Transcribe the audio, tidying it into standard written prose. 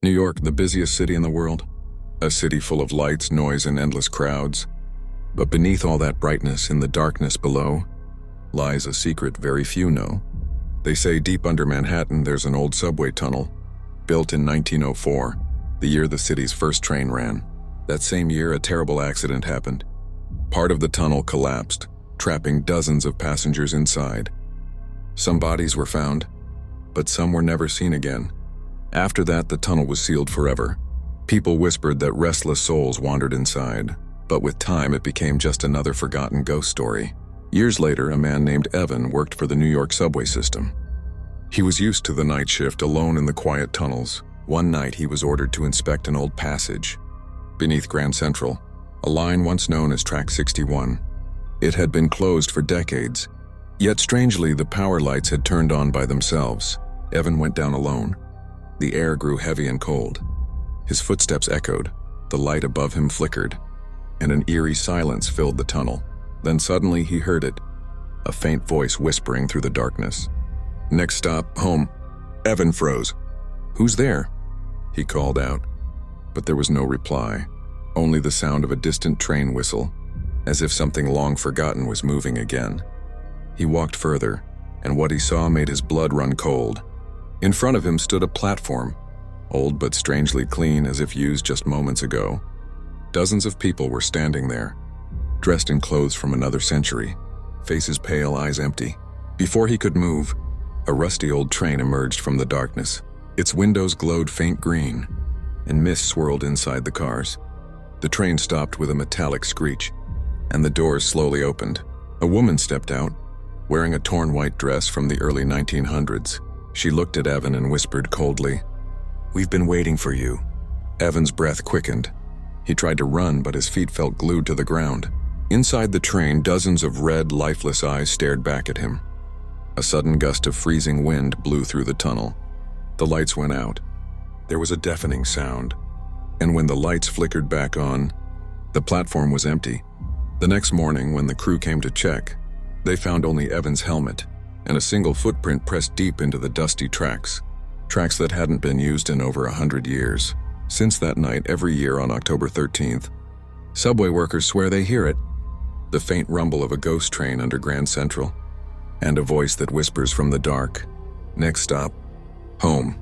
New York, the busiest city in the world. A city full of lights, noise, and endless crowds. But beneath all that brightness, in the darkness below, lies a secret very few know. They say deep under Manhattan there's an old subway tunnel, built in 1904, the year the city's first train ran. That same year, a terrible accident happened. Part of the tunnel collapsed, trapping dozens of passengers inside. Some bodies were found, but some were never seen again. After that, the tunnel was sealed forever. People whispered that restless souls wandered inside, but with time it became just another forgotten ghost story. Years later, a man named Evan worked for the New York subway system. He was used to the night shift alone in the quiet tunnels. One night he was ordered to inspect an old passage beneath Grand Central, a line once known as Track 61. It had been closed for decades, yet strangely the power lights had turned on by themselves. Evan went down alone. The air grew heavy and cold. His footsteps echoed, the light above him flickered, and an eerie silence filled the tunnel. Then suddenly he heard it, a faint voice whispering through the darkness. "Next stop, home." Evan froze. "Who's there?" he called out, but there was no reply, only the sound of a distant train whistle, as if something long forgotten was moving again. He walked further, and what he saw made his blood run cold. In front of him stood a platform, old but strangely clean as if used just moments ago. Dozens of people were standing there, dressed in clothes from another century, faces pale, eyes empty. Before he could move, a rusty old train emerged from the darkness. Its windows glowed faint green, and mist swirled inside the cars. The train stopped with a metallic screech, and the doors slowly opened. A woman stepped out, wearing a torn white dress from the early 1900s. She looked at Evan and whispered coldly, "We've been waiting for you." Evan's breath quickened. He tried to run, but his feet felt glued to the ground. Inside the train, dozens of red, lifeless eyes stared back at him. A sudden gust of freezing wind blew through the tunnel. The lights went out. There was a deafening sound, and when the lights flickered back on, the platform was empty. The next morning, when the crew came to check, they found only Evan's helmet and a single footprint pressed deep into the dusty tracks that hadn't been used in over 100 years. Since that night, every year on October 13th, subway workers swear they hear it, the faint rumble of a ghost train under Grand Central, and a voice that whispers from the dark, "Next stop, home."